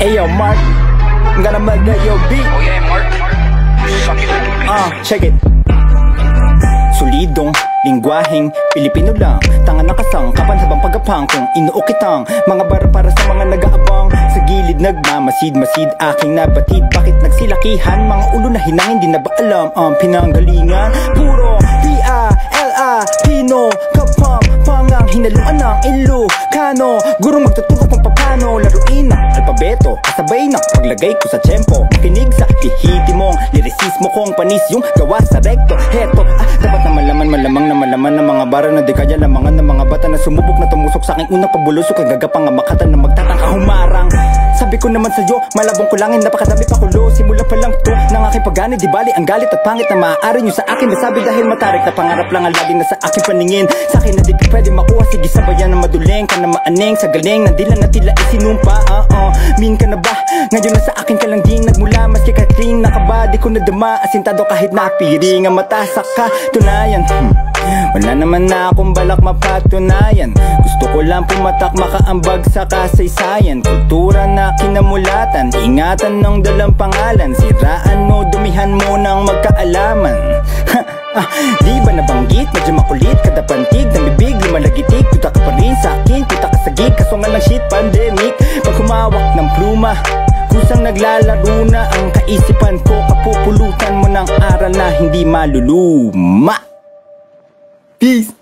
Ayo, Mark, I'm gonna make that your beat. Oh yeah, Mark. Suck it like a bitch. Check it. Solidong lingwaheng Pilipino lang, tanga nakasang kapan habang pagapang kung inuo kitang mga bara para sa mga nag-aabang sa gilid nagmamasid-masid aking nabatid. Bakit nagsilakihan mga ulo na hinang hindi na ba alam ang pinanggalingan? Puro P.A.L.A. Pino kapam pangang hinaluan ng Ilocano, gurong magtuturo kung paano laruin ang alpabeto kasabay ng paglagay ko sa tempo. Makinig sa lihiti mong lirisismo kong panis yung gawa sa rekto. Heto, dapat na malamang na malaman ng mga bara na di kaya lamangan ng mga bata na sumubok na tumusok sa aking unang pabulusok. Ang gagapang amakatan na magtatangka humarang. Sabi ko naman sa'yo, malabong kulangin, napakadami pa kulo. Simula pa lang to ng aking pagani, di bali ang galit at pangit na maaari nyo sa akin masabi dahil matarik na pangarap lang ang laging nasa aking paningin. Sa akin na di pwede makuha, sige sabayan na maduling ka na maaneng sa galing na dila na tila isinumpa. Min ka na ba? Ngayon na sa akin ka lang ding nagmula, maski katling nakaba, di ko nadama asintado kahit napiring ang mata sa katunayan. Wala naman na akong balak mapatunayan, gusto ko lang pumatak makaambag sa kasaysayan. Kultura na kinamulatan, ingatan ng dalang pangalan, siraan mo, dumihan mo ng magkaalaman. Di ba nabanggit, medyo makulit, kada pantig ng bibig, lumalagitik, tuta ka pa rin sa akin, tuta ka sa gig, kaso nga lang shit pandemic. Pag humawak ng pluma, kusang naglalaro na ang kaisipan ko, kapupulutan mo ng aral na hindi maluluma. Peace.